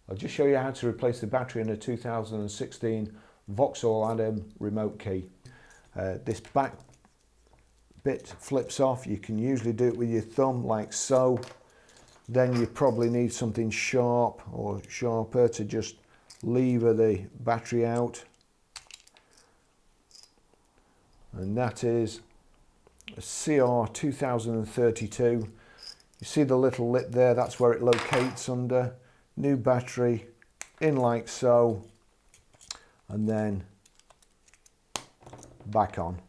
I'll just show you how to replace the battery in a 2016 Vauxhall Adam remote key. This back bit flips off. You can usually do it with your thumb like so. Then you probably need something sharp or sharper to just lever the battery out. And that is a CR 2032. You see the little lip there, that's where it locates under. New battery in like so, and then back on.